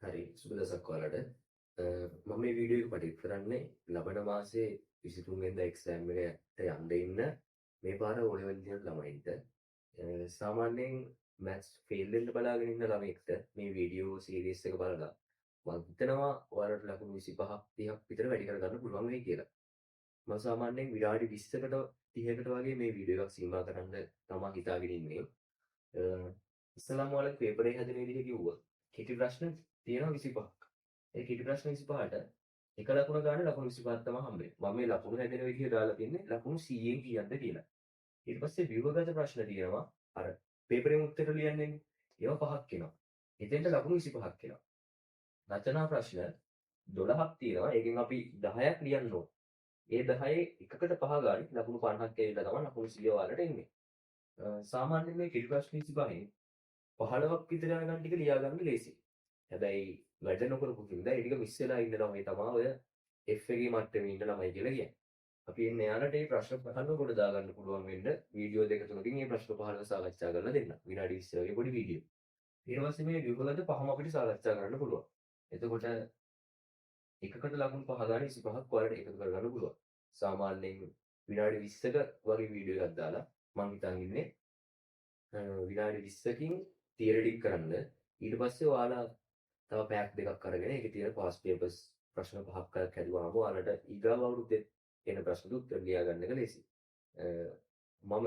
හරි සුබදසක් ඔයාලට. මම මේ වීඩියෝ එක පටිග් කරන්නේ ලබන මාසේ 23 වෙනිදා එක්සෑම් එකට යන්න ඉන්න මේ පාර O level තියෙන ළමයින්ට. සාමාන්‍යයෙන් මැත්ස් ෆේල් වෙන්න බලාගෙන ඉන්න ළමයෙක්ට මේ වීඩියෝ සීරීස් එක බලලා මම හිතනවා ඔයාලට ලකුණු 25ක් 30ක් විතර වැඩි කරගන්න පුළුවන් වෙයි කියලා. මම සාමාන්‍යයෙන් විනාඩි 20කට 30කට වගේ මේ වීඩියෝ එකක් සීමා කරන්න තමයි හිතාගෙන ඉන්නේ. ඉස්සෙල්ලාම ඔයාලා පේපරේ හැදෙන විදිහ කිව්වොත් කෙටි ප්‍රශ්න තියෙනවා 25ක්. ඒ කෙටි ප්‍රශ්න 25ට එක ලකුණ ගන්න ලකුණු 25ක් තමයි හම්බෙන්නේ. මම මේ ලකුණු හැදෙන විදිහ දාලා තියන්නේ ලකුණු 100න් කියන්න කියලා. ඊට පස්සේ ව්‍යුහගත ප්‍රශ්න තියෙනවා. අර පේපරෙන් උත්තර ලියන්නේ. ඒවා 5ක් එනවා. එතෙන්ට ලකුණු 25ක් එනවා. රචනා ප්‍රශ්න 12ක් තියෙනවා. ඒකෙන් අපි 10ක් ලියන්න ඕන. ඒ 10 එකකට 5 ගානේ ලකුණු 50ක් ඇවිල්ලා තමයි ලකුණු 100 වලට එන්නේ. සාමාන්‍යයෙන් මේ කෙටි ප්‍රශ්න 25න් 15ක් විතර යනකම් ටික ලියා ගන්න ලේසියි. හැබැයි වැඩ නොකරපු හින්දා ඒ ටික මිස් වෙලා ඉන්න ළමයි තමයි ඔය F එකේ මට්ටමේ ඉන්න ළමයි කියලා කියන්නේ. අපි එන්නේ යාලට මේ ප්‍රශ්න 15 කොට දාගන්න පුළුවන් වෙන්න වීඩියෝ දෙක තුනකින් මේ ප්‍රශ්න 15 සාකච්ඡා කරලා දෙන්න. විනාඩි 20 වගේ පොඩි වීඩියෝ. ඊට පස්සේ මේ ව්‍යුහගත පහම අපිට සාකච්ඡා කරන්න පුළුවන්. එතකොට එකකට ලකුණු 5 ගන්න 25ක් ඔයාලට එකතු කරගන්න පුළුවන්. සාමාන්‍යයෙන් විනාඩි 20ක වගේ වීඩියෝ එකක් දාලා මම හිතන් ඉන්නේ විනාඩි 20කින් තියරිටික් කරන්න. ඊට පස්සේ ඔයාලා තව පැයක් දෙකක් අරගෙන ඒකේ තියෙන පාස් පේපර්ස් ප්‍රශ්න 5ක් හැදුවාම ඔයාලට ඊගාව අවුරුද්දේ එන ප්‍රශ්නට උත්තර ලියා ගන්න එක ලේසියි. මම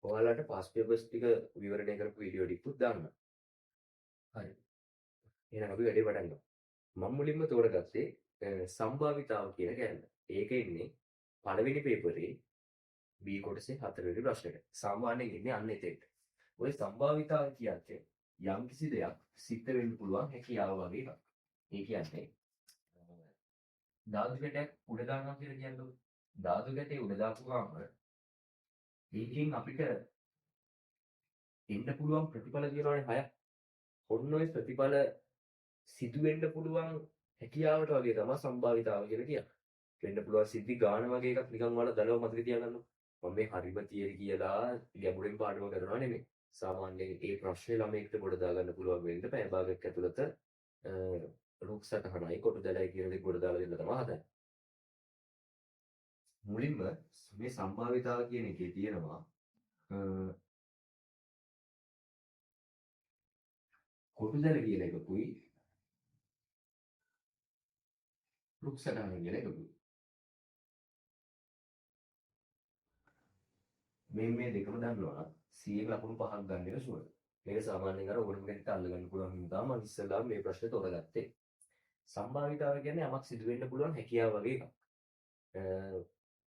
ඔයාලට පාස් පේපර්ස් ටික විවරණය කරපු වීඩියෝ ටිකකුත් දාන්නම්. හරි. එහෙනම් අපි වැඩේ පටන් ගමු. මම මුලින්ම තෝරගත්තේ සම්භාවිතාව කියන කෑල්ල. ඒක ඉන්නේ පළවෙනි පේපරේ B කොටසේ 4 වෙනි ප්‍රශ්නෙට. සාමාන්‍යයෙන් ඉන්නේ අන්න එතෙන්ට. ඔය සම්භාවිතාව කියන්නේ යම්කිසි දෙයක් සිද්ධ වෙන්න පුළුවන් හැකියාව වගේ එකක්. ඒ කියන්නේ ධාතු කැටයක් උඩ දානවා කියලා කියන්නේ ධාතු කැටේ උඩ දාපුවාම ඒකෙන් අපිට එන්න පුළුවන් ප්‍රතිඵල කියනවානේ 6ක්. ඔන්න ඔය ප්‍රතිඵල සිදු වෙන්න පුළුවන් හැකියාවට වගේ තමයි සම්භාවිතාව කියලා කියන්නේ. වෙන්න පුළුවන් සිද්ධි ගාන වගේ එකක් නිකන් වල දලව මතක තියාගන්න. මම මේ හරිම තියරි කියලා ගැඹුරින් පාඩම කරනවා නෙමෙයි. සාමාන්‍යයෙන් ඒ ප්‍රශ්නේ ළමයෙක්ට ගොඩ දාගන්න පුළුවන් වෙන්න පැය භාගයක් ඇතුළත රුක් සටහනයි කොටු දැලයි කියන දේ ගොඩ දාලා දෙන්න තමයි හදන්නේ. මුලින්ම මේ සම්භාවිතාව කියන එකේ තියෙනවා කොටු දැල කියන එකකුයි රුක් සටහන කියන එකකුයි. මේ දෙකම දන්නවා 100 ලකුණු 5ක් ගන්න එක ෂුවර්. මේක සාමාන්‍යයෙන් අර ඕනම කෙනෙක්ට අල්ලගන්න පුළුවන් හින්දා මම ඉස්සෙල්ලා මේ ප්‍රශ්නේ තෝරගත්තේ. සම්භාවිතාව කියන්නේ යමක් සිදු වෙන්න පුළුවන් හැකියාව වගේ එකක්.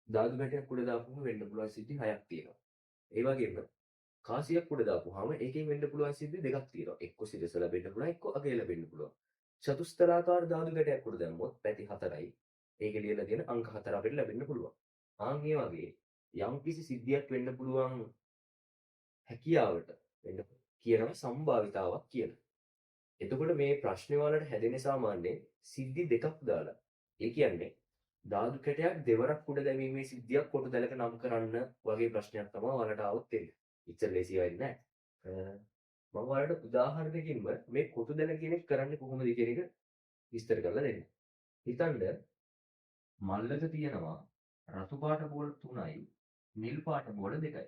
ධාතු කැටයක් උඩ දාපුවම වෙන්න පුළුවන් සිද්ධි 6ක් තියෙනවා. ඒ වගේම කාසියක් උඩ දාපුවාම ඒකෙන් වෙන්න පුළුවන් සිද්ධි දෙකක් තියෙනවා. එක්ක සිරස ලැබෙන්න පුළුවන්, එක්ක අගය ලැබෙන්න පුළුවන්. චතුස්තරාකාර ධාතු කැටයක් උඩ දැම්මොත් පැති 4යි. ඒකේ ලියලා තියෙන අංක 4 අපිට ලැබෙන්න පුළුවන්. ඒ වගේ යම්කිසි සිද්ධියක් වෙන්න පුළුවන් හැකියාවට වෙන්න කියනවා සම්භාවිතාවක් කියලා. එතකොට මේ ප්‍රශ්නේ වලට හැදෙන සාමාන්‍යයෙන් සිද්ධි දෙකක් දාලා. ඒ කියන්නේ ධාතු කැටයක් දෙවරක් උඩ දැමීමේ සිද්ධියක් කොටු දැලක නම් කරන්න වගේ ප්‍රශ්නයක් තමයි ඔයාලට આવොත් එන්නේ. ඉච්චර ලේසි වෙන්නේ නැහැ. මම ඔයාලට උදාහරණයකින්ම මේ කොටු දැල කියන එක කරන්නේ කොහොමද කියන එක විස්තර කරලා දෙන්න. හිතන්න මල්ලක තියෙනවා රතු පාට බෝල 3යි නිල් පාට බෝල 2යි.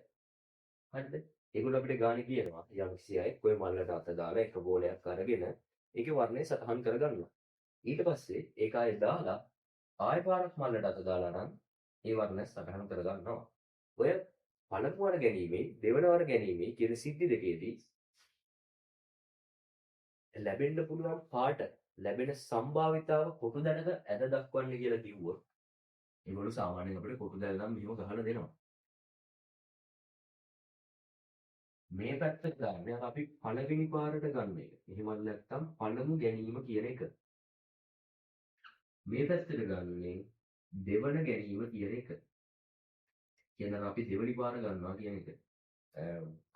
හරිද? ඒගොල්ලෝ අපිට ගානේ කියනවා යම් කිසි අයෙක් ඔය මල්ලට අත දාලා එක බෝලයක් අරගෙන ඒකේ වර්ණය සටහන් කරගන්නවා. ඊට පස්සේ ඒක ආයෙ දාලා ආයෙ පාරක් මල්ලට අත දාලා නම් ඒ වර්ණය සටහන් කරගන්නවා. ඔය පළමු වර ගැනීමේ දෙවන වර ගැනීමේ කියන සිද්ධි දෙකේදී ලැබෙන්න පුළුවන් පාට ලැබෙන සම්භාවිතාව කොටු දැනක ඇද දක්වන්න කියලා කිව්වොත් ඒගොල්ලෝ සාමාන්‍යයෙන් අපිට කොටු දැන නම් මෙහෙම ගහලා දෙනවා. මේ පැත්තට ගන්න අපි පළවෙනි පාරට ගන්න එක. එහෙමත් නැත්නම් පළමු ගැනීම කියන එක. මේ පැත්තට ගන්නේ දෙවන ගැනීම කියන එක. කියනවා අපි දෙවනි පාර ගන්නවා කියන එක.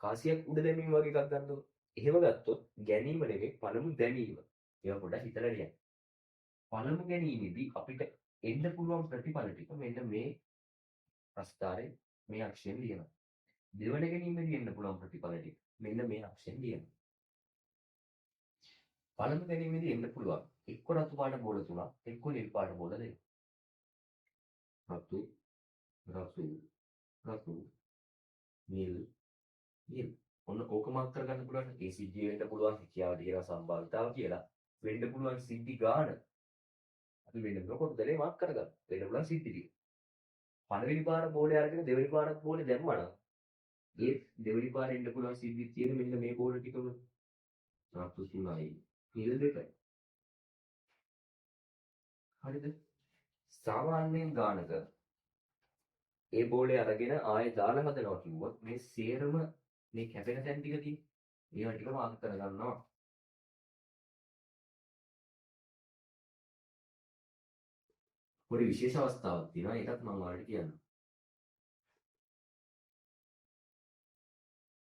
කාසියක් උඩ දැමීම වගේ එකක් ගන්නකො. එහෙම ගත්තොත් ගැනීම නෙවෙයි පළමු දැනීම. ඒවා පොඩ්ඩක් හිතලා ලියන්න. පළමු ගැනීමේදී අපිට එන්න පුළුවන් ප්‍රතිඵල ටික මෙන්න මේ ප්‍රස්ථාරේ මේ අක්ෂයෙන් ලියනවා. දෙවන ගැනීමේදී එන්න පුළුවන් ප්‍රතිඵල ටික මෙන්න මේ අක්ෂයෙන් ලියනවා. පළමු ගැනීමේදී එන්න පුළුවන්. එක්ක රතු පාට බෝල 3ක්, එක්ක නිල් පාට බෝල 2ක්. රතු, රතු, රතු, නිල්, නිල්. ඔන්න ඕක මාක් කරගන්න පුළුවන්. ඒ සිද්ධිය වෙන්න පුළුවන් හැකියාව තියෙන සම්භාවිතාව කියලා. වෙන්න පුළුවන් සිද්ධි ගාන. අපි වෙන කොට දෙලේ මාක් කරගන්න. වෙන්න පුළුවන් සිද්ධි ටික. පළවෙනි පාර බෝලේ අරගෙන දෙවෙනි පාරත් බෝලේ දැම්මා නම් ඒ දෙවෙනි පාරේ ඉන්න පුළුවන් සිද්ධි තියෙන මෙන්න මේ බෝල ටිකම රතු 3යි, නිල් 2යි. හරිද? සාමාන්‍යයෙන් ගානක ඒ බෝලේ අරගෙන ආයෙ දාලා හදනවා කිව්වොත් මේ සේරම මේ කැපෙන තැන් ටික තියෙන්නේ. ඒවා ටික මාක් කරගන්නවා. පොඩි විශේෂ අවස්ථාවක් තියෙනවා. ඒකත් මම ඔයාලට කියන්නම්.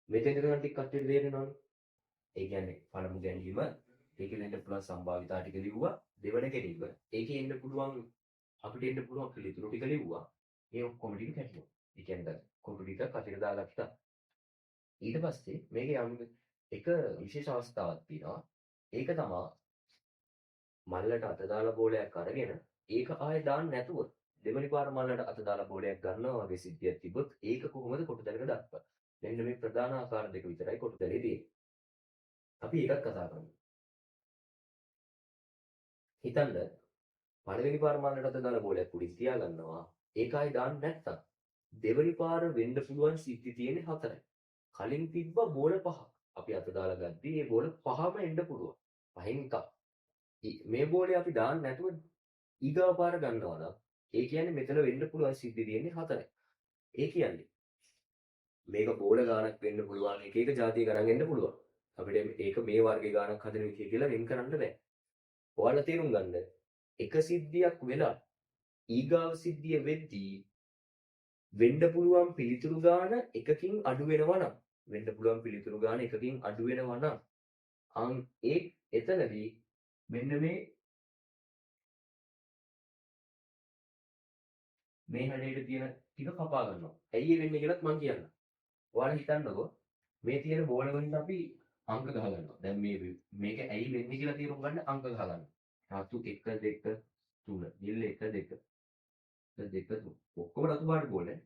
මෙතෙන් කරන ටික කට්ටියට තේරෙනවනේ. ඒ කියන්නේ පළමු ගැනීම ඒකෙන් එන්න පුළුවන් සම්භාවිතා ටික ලිව්වා. දෙවන ගැනීම ඒකේ එන්න පුළුවන් අපිට එන්න පුළුවන් පිළිතුරු ටික ලිව්වා. ඒ ඔක්කොම ටික කැටුවා. ඒ කියන්නේ කොටු ටික කටට දාලා ගත්තා. ඊට පස්සේ මේකේ යම් එක විශේෂ අවස්ථාවක් තියෙනවා. ඒක තමයි මල්ලට අත දාලා බෝලයක් අරගෙන ඒක ආයෙ දාන්න නැතුව දෙවෙනි පාර මල්ලට අත දාලා බෝලයක් ගන්නවා වගේ සිද්ධියක් තිබ්බොත් ඒක කොහොමද කොටු දැලකට දක්වන්නේ? මෙන්න මේ ප්‍රධාන ආකාර දෙක විතරයි කොටු දැලේ තියෙන්නේ. අපි ඒකත් කතා කරමු. හිතන්න පළවෙනි පාර මල්ලට අත දාලා බෝලයක් උඩින් තියා ගන්නවා. ඒක ආයෙ දාන්න නැත්තම් දෙවෙනි පාර වෙන්න පුළුවන් සිද්ධි තියෙන්නේ 4යි. කලින් තිබ්බ බෝල 5ක්. අපි අත දාලා ගද්දී මේ බෝල 5ම එන්න පුළුවන්. 5න් එකක්. මේ බෝලේ අපි දාන්න නැතුව ඊගාව පාර ගන්නවා නම් ඒ කියන්නේ මෙතන වෙන්න පුළුවන් සිද්ධි තියෙන්නේ 4යි. ඒ කියන්නේ මේක බෝල ගානක් වෙන්න පුළුවන්. එක එක જાතිය ගණන් එන්න පුළුවන්. අපිට ඒක මේ වර්ගයේ ගානක් හදන විදිය කියලා වෙන් කරන්න බෑ. ඔයාලා තේරුම් ගන්න එක සිද්ධියක් වෙලා ඊගාව සිද්ධිය වෙද්දී වෙන්න පුළුවන් පිළිතුරු ගාන එකකින් අඩු වෙනවා නම් වෙන්න පුළුවන් පිළිතුරු ගාන එකකින් අඩු වෙනවා නම් ඒ එතනදී මෙන්න මේ හැඩයට තියෙන ටික කපා ගන්නවා. ඇයි ඒ වෙන්නේ කියලාත් මම කියන්නම්. ඔයාලා හිතන්නකෝ මේ තියෙන බෝල වලින් අපි අංක ගහ ගන්නවා. දැන් මේක ඇයි වෙන්නේ කියලා තේරුම් ගන්න අංක ගහ ගන්න. රතු 1 2 3 නිල් 1 2 1 2 3 ඔක්කොම රතු පාට බෝලේ.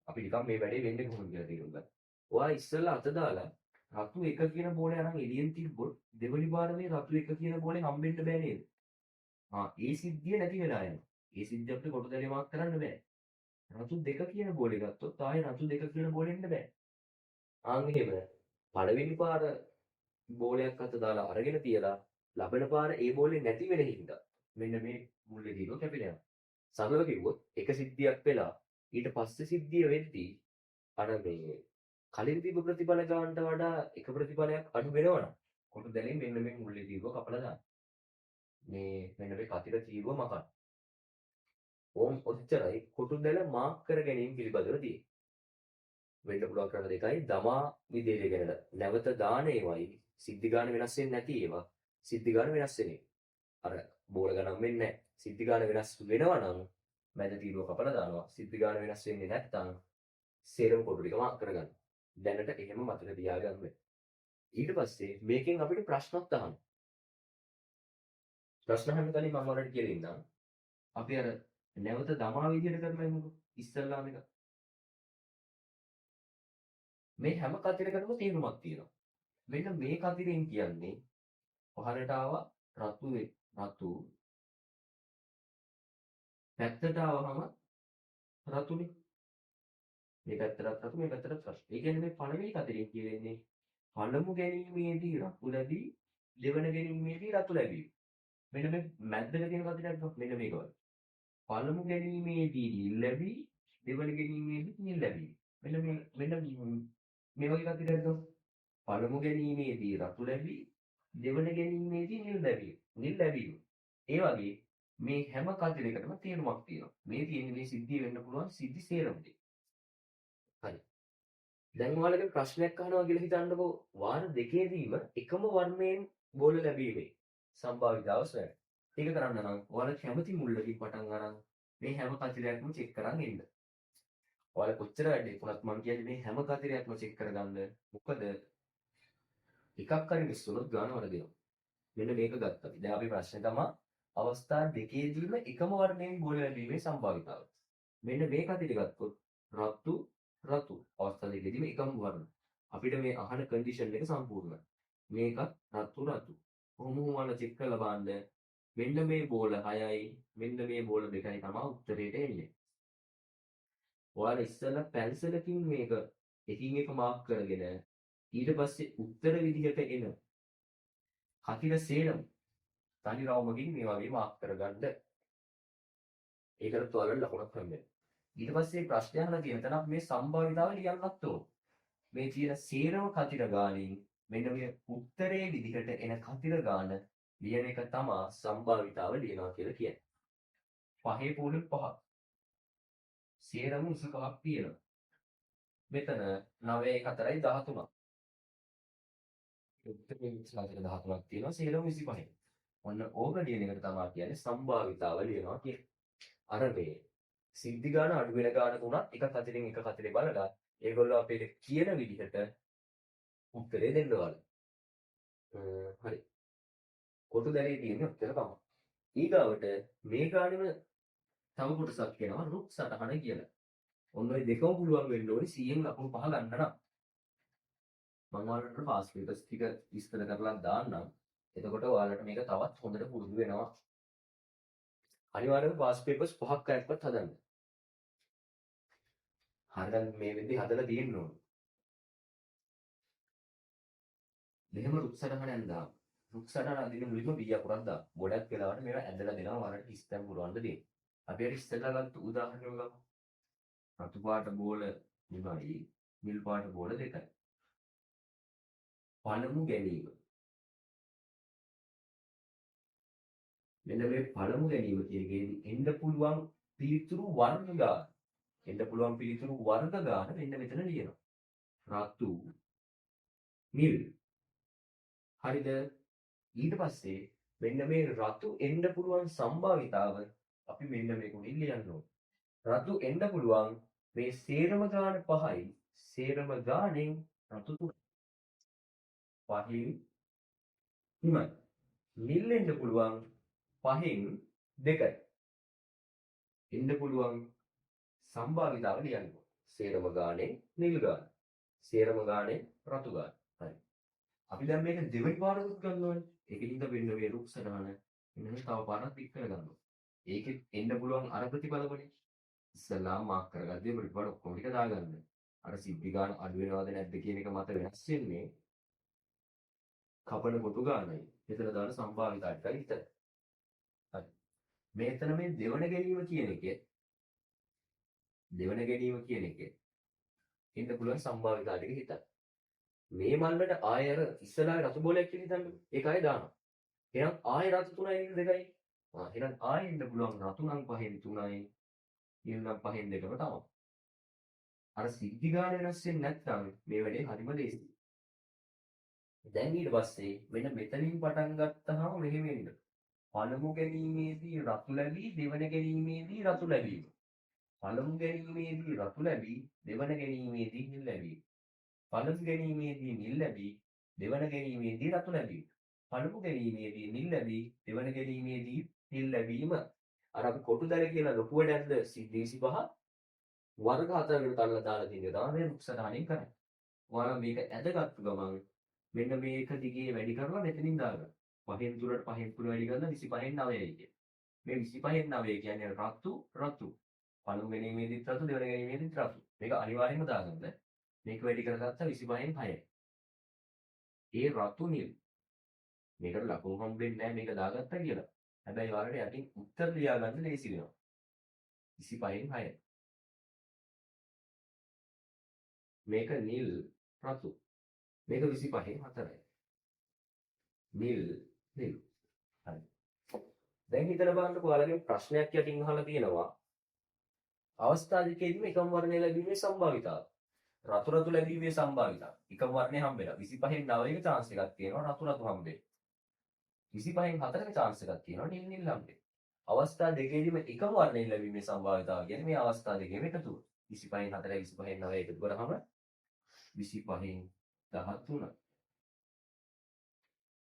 අපි නිකන් මේ වැඩේ වෙන්නේ කොහොමද කියලා තේරුම් ගන්න. ඔයා ඉස්සෙල්ලා අත දාලා රතු 1 කියන බෝලේ අරන් එළියෙන් තිබ්බොත් දෙවෙනි පාරේ රතු 1 කියන බෝලේ හම්බෙන්න බෑ නේද? ඒ සිද්ධිය නැති වෙලා යනවා. ඒ සිද්ධිය අපිට කොට දැලේ මාක් කරන්න බෑ. රතු 2 කියන බෝලේ ගත්තොත් ආයෙ රතු 2 කියන බෝලේ එන්න බෑ. එහෙම පළවෙනි පාර බෝලයක් අත දාලා අරගෙන තියලා ලබන පාර ඒ බෝලේ නැති වෙන හින්දා මෙන්න මේ මුල්ලේ දිනෝ කැපිලා යනවා. සරලව කිව්වොත් එක සිද්ධියක් වෙලා ඊට පස්සේ සිද්ධිය වෙද්දී අර මේ කලින් තිබ්බ ප්‍රතිඵල ගන්නට වඩා එක ප්‍රතිඵලයක් අඩු වෙනවනම් කොට දැලෙන් මෙන්න මේ මුල්ලේ දීව කපලා දාන්න. මේ මෙන්න මේ කතිර තීරුව මකන්න. ඕම් ඔච්චරයි කොටු දැල මාක් කර ගැනීම පිළිබඳව තියෙන්නේ. වෙන්න පුළුවන් ක්‍රම දෙකයි දමා විදේශය ගැනද නැවත දාන ඒවායි සිද්ධි ගාන වෙනස් වෙන්නේ නැති ඒවා සිද්ධි ගාන වෙනස් වෙන්නේ. අර බෝල ගණන් වෙන්නේ නැහැ. සිද්ධි ගාන වෙනස් වෙනවා නම් මැද තීරුව කපලා දානවා. සිද්ධි ගාන වෙනස් වෙන්නේ නැත්නම් සේරම කොටු ටික මාක් කරගන්න. දැනට එහෙම මතක තියාගන්න වෙයි. ඊට පස්සේ මේකෙන් අපිට ප්‍රශ්නත් අහන්න. ප්‍රශ්න අහන්න කලින් මම ඔයාලට කියලා ඉන්නම්. අපි අර නැවත දමා විදියට කරලා ඉමුකෝ. ඉස්සල්ලාම එක. මේ හැම කතිරකටම තේරුමක් තියෙනවා. මෙන්න මේ කතිරෙන් කියන්නේ පහළට ආවා රතු පැත්තට ආවම රතුනේ. මේ පැත්තට රතු මේ පැත්තට රතු. ඒ කියන්නේ මේ පළවෙනි කතිරෙන් කියන්නේ පළමු ගැනීමේදී රතු ලැබී දෙවන ගැනීමේදී රතු ලැබීම. මෙන්න මේ මැද්දක තියෙන කතිරයක් මෙන්න මේක වගේ. පළමු ගැනීමේදී නිල් ලැබී දෙවන ගැනීමේදී නිල් ලැබීම. මෙන්න මේ වගේ කතිරයක් ගමු. පළමු ගැනීමේදී රතු ලැබී දෙවන ගැනීමේදී නිල් ලැබීම. ඒ වගේ මේ හැම කතිරයකටම තේරුමක් තියෙනවා. මේ තියෙන්නේ මේ සිද්ධිය වෙන්න පුළුවන් සිද්ධි සේරම ටික. හරි. දැන් ඔයාලගේ ප්‍රශ්නයක් අහනවා කියලා හිතන්නකෝ වාර දෙකේදීම එකම වර්ණයෙන් බෝල ලැබීමේ සම්භාවිතාව සොයන්න. ඒක කරන්න නම් ඔයාලා කැමති මුල්ලකින් පටන් අරන් මේ හැම කතිරයක්ම චෙක් කරන් ඉන්න. ඔයාලා කොච්චර වැඩි වුණත් මම කියන්නේ මේ හැම කතිරයක්ම චෙක් කරගන්න. මොකද එකක් හරි මිස් වුණොත් ගාන වරදිනවා. මෙන්න මේක ගත්තා. දැන් අපි ප්‍රශ්නේ තමයි අවස්ථා දෙකේදීම එකම වර්ණයෙන් ගෝල ලැබීමේ සම්භාවිතාව. මෙන්න මේ කතිට ගත්තොත් රතු රතු අවස්ථා දෙකේදීම එකම වර්ණ. අපිට මේ අහන කන්ඩිෂන් එක සම්පූර්ණයි. මේකත් රතු රතු. කොහොම වුණා චෙක් කරලා බලන්න. මෙන්න මේ බෝල 6යි මෙන්න මේ බෝල 2යි තමයි උත්තරේට එන්නේ. ඔයාලා ඉස්සෙල්ලා පැන්සලකින් මේක එකින් එක මාක් කරගෙන ඊට පස්සේ උත්තර විදිහට එන කතිර සේරම තනි රවුමකින් මේ වගේ මාක් කරගන්න. ඒකට ඔයාලට ලකුණක් හම්බෙනවා. ඊට පස්සේ ප්‍රශ්නය අහලා තියෙන තැනක් මේ සම්භාවිතාව ලියන්නත් ඕන. මේ තියෙන සේරම කතිර ගානින් මෙන්න මේ උත්තරේ විදිහට එන කතිර ගාන ලියන එක තමයි සම්භාවිතාව ලියනවා කියලා කියන්නේ. 5 පොළොව 5. සේරම 25ක් තියෙනවා. මෙතන 9 4යි 13ක්. උත්තරේ 13ක් තියෙනවා සේරම 25. ඔන්න ඕක ලියන එකට තමයි කියන්නේ සම්භාවිතාව ලියනවා කියන්නේ. අර මේ සිද්ධි ගාන අඩු වෙන ගාන තුනක් එක කතරෙන් එක කතරේ බලලා ඒගොල්ලෝ අපිට කියන විදිහට උත්තරේ දෙන්න ඕන. හරි. කොටු දැලේ තියෙන උත්තර තමයි. ඊගාවට මේ ගානෙම තව කොටසක් කියනවා රුක් සටහන කියලා. ඔන්න ඔය දෙකම පුළුවන් වෙන්න ඕනේ 100න් ලකුණු 5 ගන්න නම්. මම ඔයාලට පාස් පේපර්ස් ටික විස්තර කරලා දාන්නම්. එතකොට ඔයාලට මේක තවත් හොඳට පුරුදු වෙනවා. අනිවාර්යයෙන්ම පාස් පේපර්ස් 5ක් අයක්වත් හදන්න. හරියට මේ වෙද්දි හදලා තියෙන්න ඕනේ. මෙහෙම රුක් සටහනක් දාන්න. රුක් සටහන අදින මුලින්ම බී අකුරක් දාන්න. ගොඩක් වෙලාවට මේවා ඇදලා දෙනවා ඔයාලට ඉස්තම් පුරවන්න දෙන්න. අපි අර ඉස්සෙල්ලා ගත්ත උදාහරණයක් ගමු. රතු පාට බෝල 3යි, නිල් පාට බෝල 2යි. පළමු ගැනීම. මෙන්න මේ පළමු ගැනීම කියේදී එන්න පුළුවන් පිළිතුරු වර්ග ගාන. එන්න පුළුවන් පිළිතුරු වර්ග ගාන මෙන්න මෙතන ලියනවා. රතු, නිල්. හරිද? ඊට පස්සේ මෙන්න මේ රතු එන්න පුළුවන් සම්භාවිතාව අපි මෙන්න මේකුණින් ලියන්න ඕනේ. රතු එන්න පුළුවන් මේ සේරම ගාන 5යි. සේරම ගානෙන් රතු 3යි. 5න් 3යි. නිල් එන්න පුළුවන් 5න් 2යි. එන්න පුළුවන් සම්භාවිතාව ලියන්න ඕනේ. සේරම ගානේ නිල් ගාන. සේරම ගානේ රතු ගාන. හරි. අපි දැන් මේක දෙවෙනි පාඩකුත් ගන්න ඕනේ. ඒකෙන්ද වෙන්න මේ රුක් සටහන මෙන්න තව පාරක් පික් කරගන්නවා. ඒකෙත් එන්න පුළුවන් අර ප්‍රතිඵලවලින් ඉස්සලා මාක් කරගද්දී ප්‍රතිඵල ඔක්කොම ටික දාගන්න. අර සිද්ධි ගාන අඩු වෙනවද නැද්ද කියන එක මත වෙනස් වෙන්නේ කපන කොටු ගානයි. මෙතන දාන සම්භාවිතා ටිකයි විතරයි. හරි. මෙතන මේ දෙවන ගැනීම කියන එකේ එන්න පුළුවන් සම්භාවිතා ටික හිතන්න. මේ මල්ලට ආයෙ අර ඉස්සලා රතු බෝලයක් කියලා හිතන්න. ඒක ආයෙ දානවා. එහෙනම් ආයෙ රතු 3යි නිල් 2යි. එහෙනම් ආයෙ එන්න පුළුවන් රතු නම් 5න් 3යි. නිල් නම් 5න් 2ම තමයි. අර සිද්ධි ගාන වෙනස් වෙන්නේ නැත්නම් මේ වැඩේ හරිම ලේසියි. දැන් ඊට පස්සේ මෙන්න මෙතනින් පටන් ගත්තාම මෙහෙම එන්න. පළමු ගැනීමේදී රතු ලැබී දෙවන ගැනීමේදී රතු ලැබීම. පළමු ගැනීමේදී රතු ලැබී දෙවන ගැනීමේදී නිල් ලැබීම. පළමු ගැනීමේදී නිල් ලැබී දෙවන ගැනීමේදී රතු ලැබීම. පළමු ගැනීමේදී නිල් ලැබී දෙවන ගැනීමේදී නිල් ලැබීම. අර අපි කොටු දර කියලා ලොකුවට ඇද්ද 25 වර්ග 4කට තල්ලා දාලා තියෙනවා. තමයි මේ රුක්සටහනින් කරන්නේ. ඔයාලා මේක ඇදගත්තු ගමන් මෙන්න මේක දිගේ වැඩි කරලා මෙතනින් දාගන්න. 5න් තුරට 5න් තුර වැඩි කරලා 25න් 9යි කියන්නේ. මේ 25න් 9 කියන්නේ රතු රතු. පළමු ගැනීමේදීත් රතු දෙවන ගැනීමේදීත් රතු. මේක අනිවාර්යයෙන්ම දාගන්න. මේක වැඩි කරගත්තා 25න් 6යි. ඒ රතු නිල්. මේකට ලකුණු හම්බෙන්නේ නැහැ මේක දාගත්තා කියලා. හැබැයි ඔයාලට යටින් උත්තර ලියා ගන්න ලේසි වෙනවා. 25න් 6යි. මේක නිල් රතු. මේක 25න් 4යි. නිල් නිල්. හරි. දැන් හිතලා බලන්නකෝ ඔයාලගේ ප්‍රශ්නයක් යටින් අහලා තියෙනවා. අවස්ථා දෙකේදීම එකම වර්ණය ලැබීමේ සම්භාවිතාව. රතු රතු ලැබීමේ සම්භාවිතාව. එකම වර්ණය හම්බෙලා 25න් 9ක chance එකක් තියෙනවා රතු රතු හම්බෙන්න. 25න් 4ක chance එකක් තියෙනවා නිල් නිල් හම්බෙන්න. අවස්ථා දෙකේදීම එකම වර්ණය ලැබීමේ සම්භාවිතාව කියන්නේ මේ අවස්ථා දෙකේම එකතුව. 25න් 4යි 25න් 9යි එකතු කරාම 25න් 13.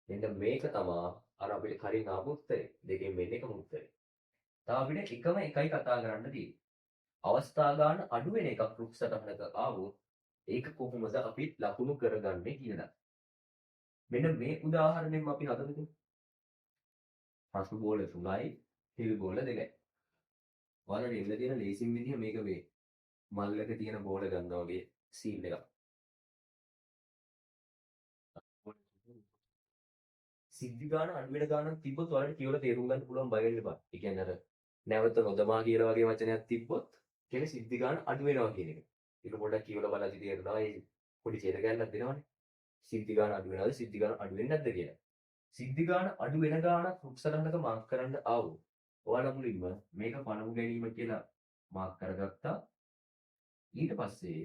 මෙන්න මේක තමා අර අපිට කලින් ආපු උත්තරේ. දෙකෙන් මෙන්න එකම උත්තරේ. තව අපිට එකම එකයි කතා කරන්න තියෙන්නේ. අවස්ථා ගාන අඩු වෙන එකක් රුක් සටහනක ආවොත් ඒක කොහොමද අපි ලකුණු කරගන්නේ කියලා. මෙන්න මේ උදාහරණයෙන් අපි හදමුකෝ. පසු බෝල 3යි, හිල් බෝල 2යි. ඔයාලට එන්න තියෙන ලේසිම විදිහ මේක මේ මල්ලක තියෙන බෝල ගන්නවා වගේ සීන් එකක්. සිද්ධි ගාන අඩු වෙන ගානක් තිබ්බොත් ඔයාලට කියවලා තේරුම් ගන්න පුළුවන් බය වෙන්න එපා. ඒ කියන්නේ අර නැවත නොදමා කියලා වගේ වචනයක් තිබ්බොත් කියන්නේ සිද්ධි ගාන අඩු වෙනවා කියන එක. ඒක පොඩ්ඩක් කියවලා බලද්දි තේරෙනවා ඒ පොඩි ඡේද ගැනක් දෙනවනේ. සිද්ධි ගාන අඩු වෙනවද සිද්ධි ගාන අඩු වෙන්නේ නැද්ද කියලා. සිද්ධි ගාන අඩු වෙන ගානක් රුක්සටහනක මාක් කරන්න ආවොත් ඔයාලා මුලින්ම මේක පණවු ගැනීම කියලා මාක් කරගත්තා. ඊට පස්සේ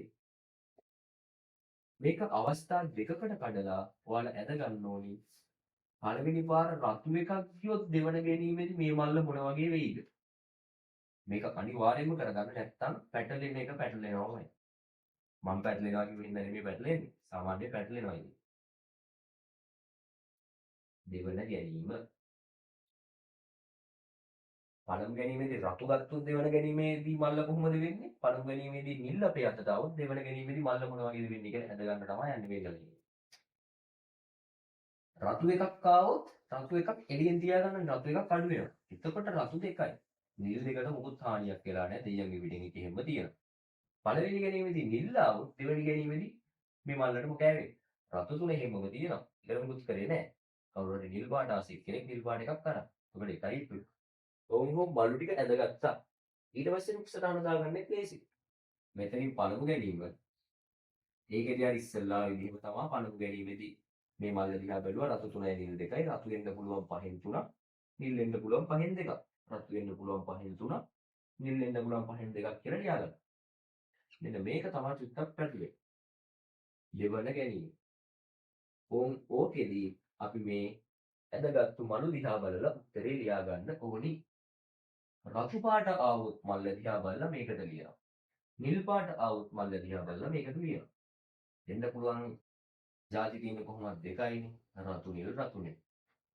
මේක අවස්ථා දෙකකට කඩලා ඔයාලා ඇද ගන්න ඕනි. පළවෙනි පාර රතු එකක් ගියොත් දෙවන ගැනීමේදී මේ මල්ල මොන වගේ වෙයිද? මේක අනිවාර්යයෙන්ම කරගන්න නැත්නම් පැටලෙන එක පැටලෙනවමයි. මම පැටලෙනවා කියමින් නෙමෙයි පැටලෙන්නේ. සාමාන්‍ය පැටලෙනවා ඉතින්. දෙවන ගැනීම පළමු ගැනීමේදී රතු ගත්තොත් දෙවන ගැනීමේදී මල්ල කොහොමද වෙන්නේ? පළමු ගැනීමේදී නිල් අපේ අතට આવොත් දෙවන ගැනීමේදී මල්ල මොන වගේද වෙන්නේ කියලා හඳ ගන්න තමයි යන්නේ මේ ගලින්. රතු එකක් ආවොත් රතු එකක් එළියෙන් තියාගන්න රතු එකක් අඩු වෙනවා. එතකොට රතු දෙකයි. නිල් දෙකට මොකුත් හානියක් වෙලා නැහැ. දෙයියන්ගේ පිටින් එක එහෙම තියෙනවා. පළවෙනි ගැනීමේදී නිල් ආවොත් දෙවෙනි ගැනීමේදී මේ මල්ලටම කෑවේ. රතු තුන එහෙමම තියෙනවා. ඒකට මොකුත් කරේ නැහැ. කවුරු හරි නිල් පාට ආසික් කෙනෙක් නිල් පාට එකක් කරා. ඔකට එකයි ඉතුරු. ඔවුන් මල්ලු ටික ඇදගත්තා. ඊට පස්සේ රුක්සටහන දාගන්නේ ලේසි. මෙතනින් පළමු ගැනීම ඒකේදී අර ඉස්සල්ලා විදිහම තමයි පළමු ගැනීමේදී මේ මල්ල දිහා බැලුවා රතු 3යි නිල් 2යි රතු වෙන්න පුළුවන් 5න් 3ක් නිල් වෙන්න පුළුවන් 5න් 2ක් රතු වෙන්න පුළුවන් 5න් 3ක් නිල් වෙන්න පුළුවන් 5න් 2ක් කියලා ලියාගන්න. මෙන්න මේක තමයි චුට්ටක් පැටලෙන්නේ. දෙවන ගැනීම. ඕකෙදී අපි මේ ඇදගත්තු මලු දිහා බලලා උත්තරේ ලියා ගන්න ඕනි. රතු පාට ආවොත් මල්ල දිහා බලලා මේකට ලියනවා. නිල් පාට ආවොත් මල්ල දිහා බලලා මේකට ලියනවා. දෙන්න පුළුවන් ජාති තියෙන්නේ කොහොමද දෙකයිනේ. රතු නිල් රතු නිල්.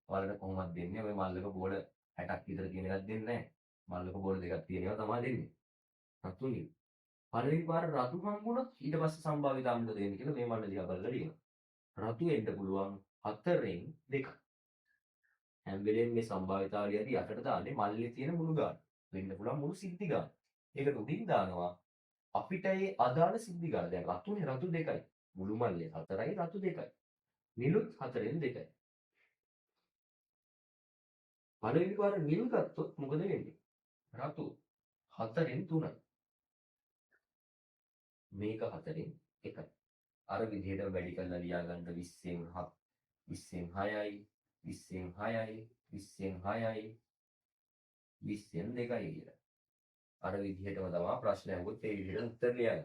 ඔයාලට කොහොමද දෙන්නේ? ඔය මල්ලක බෝල 60ක් විතර තියෙන එකක් දෙන්නේ නැහැ. මල්ලක බෝල දෙකක් තියෙනවා තමයි දෙන්නේ. රතු නිල්. පළවෙනි පාර රතු හම්බුනොත් ඊට පස්සේ සම්භාවිත අම්ල දෙන්නේ කියලා මේ මල්ල දිහා බලලා ලියනවා. රතු වෙන්න පුළුවන් 4න් 2. හැම වෙලේම මේ සම්භාවිතාවලියදී යටට දාන්නේ මල්ලේ තියෙන මුළු ගාන. වෙන්න පුළුවන් මුළු සිද්ධි ගාන. ඒකට උඩින් දානවා අපිට ඒ අදාළ සිද්ධි ගාන. දැන් රතුනේ රතු දෙකයි. මුළු මල්ලේ 4යි රතු දෙකයි. නිලුත් 4න් 2යි. පළවෙනි පාර නිල් ගත්තොත් මොකද වෙන්නේ? රතු 4න් 3යි. මේක 4න් 1යි. අර විදිහට වැඩි කරලා ලියා ගන්න 20න් 20න් 6යි 20න් 6යි 20න් 6යි 20න් 2යි කියලා. අර විදිහටම තමයි ප්‍රශ්න අහුවොත් ඒ විදිහට උත්තර ලියන්න.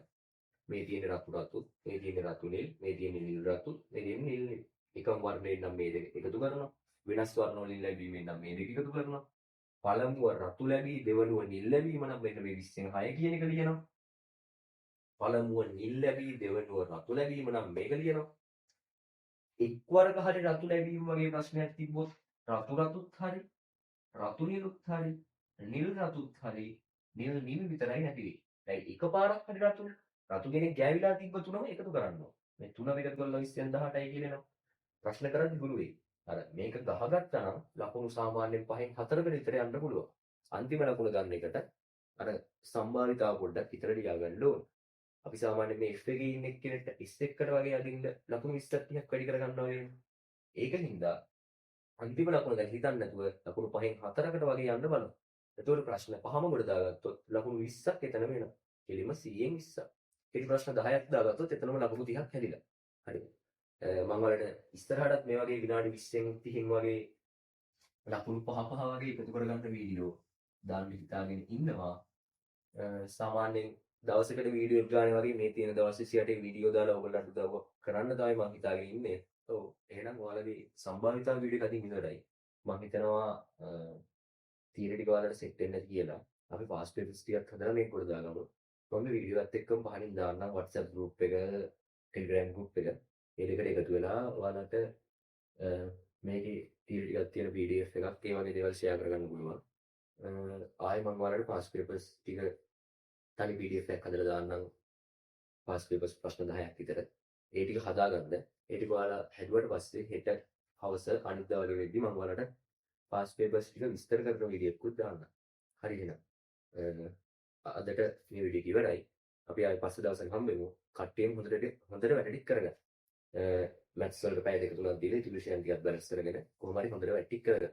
මේ තියෙන රතු රතු, මේ තියෙන රතු නිල්, මේ තියෙන නිල් රතු, මේ තියෙන නිල් නිල්. එකම වර්ණයෙන් නම් මේ දෙක එකතු කරනවා. වෙනස් වර්ණ වලින් ලැබීමෙන් නම් මේ දෙක එකතු කරනවා. පළමුව රතු ලැබී, දෙවනුව නිල් ලැබීම නම් මෙන්න මේ 20න් 6 කියන එක ලියනවා. පළමුව නිල් ලැබී, දෙවනුව රතු ලැබීම නම් මේක ලියනවා. එක්වරක හරි රතු ලැබීම වගේ ප්‍රශ්නයක් තිබ්බොත් රතු රතුත් හරි, රතු නිලුත් හරි, නිල් රතුත් හරි, නිල් නිල් විතරයි නැති වෙන්නේ. දැන් එකපාරක් හරි රතු කෙනෙක් ගෑවිලා තිබ්බ තුනම එකතු කරන්න ඕන. මේ තුනම එකතු කරලා 20න් 18යි කියනවා. ප්‍රශ්න කරද්දි ගුරු වෙයි. අර මේක ගහගත්තා නම් ලකුණු සාමාන්‍යයෙන් 5න් 4කට විතර යන්න පුළුවන්. අන්තිම ලකුණ ගන්න එකට අර සම්භාවිතාව පොඩ්ඩක් විතර ලියා ගන්න ඕන. අපි සාමාන්‍යයෙන් මේ F එකේ ඉන්න එක්කෙනෙක්ට S1කට වගේ අදින්න ලකුණු 20ක් 30ක් වැඩි කරගන්නවා වෙන්නේ. ඒකින්ද අන්තිම ලකුණ දැන් හිතන්න නැතුව ලකුණු 5න් 4කට වගේ යන්න බලන්න. එතකොට ප්‍රශ්න පහම ගොඩ දාගත්තොත් ලකුණු 20ක් එතන වෙනවා. කෙලිම 100න් 20ක්. ඒ ප්‍රශ්න 10ක් දාගත්තොත් එතනම ලකුණු 30ක් හැදිලා. හරිද? මම වලට ඉස්සරහටත් මේ වගේ විනාඩි 20න් 30න් වගේ ලකුණු පහ පහ වගේ එකතු කරගන්න වීඩියෝ දාන්න හිතාගෙන ඉන්නවා. සාමාන්‍යයෙන් දවසකට වීඩියෝ එක ගන්න වගේ මේ තියෙන දවස් 28 වීඩියෝ දාලා ඔයගොල්ලන්ට උදව් කරන්න තමයි මම හිතාගෙන ඉන්නේ. ඔව් එහෙනම් ඔයාලගේ සම්භාවිතාව වීඩියෝ එක අදින් ඉවරයි. මම හිතනවා තීර ටික ඔයාලට සෙට් වෙන්න ඇති කියලා. අපි ෆාස්ට් පේපර්ස් ටිකක් හදලා මේක උඩ දාගමු. මම වීඩියෝ එකත් එක්කම පහලින් දාන්නම් WhatsApp group එක, Telegram group එක. ඒ දෙකට එකතු වෙලා ඔයාලට මේකේ ටිකක් තියෙන PDF එකක් ඒ වගේ දේවල් ෂෙයා කරගන්න පුළුවන්. ආයෙ මම ඔයාලට past papers ටික තනි PDF එකක් හදලා දාන්නම්. past papers ප්‍රශ්න 10ක් විතර. ඒ ටික හදාගන්න. ඒ ටික ඔයාලා හැදුවට පස්සේ හෙට හවස අනිද්දා වගේ වෙද්දි මම ඔයාලට past papers ටික විස්තර කරන වීඩියෝ එකකුත් දාන්නම්. හරි එහෙනම්. අදට මේ වීඩියෝ එක ඉවරයි. අපි ආයෙ පස්සේ දවසක හම්බෙමු. කට්ටියම හොඳට වැඩ ටික කරගන්න. මැත්ස් වලට පැය දෙක තුනක් දීලා ඉතිරි විෂයන් ටිකක් බැලන්ස් කරගෙන කොහොම හරි හොඳට වැඩ ටික කරගන්න.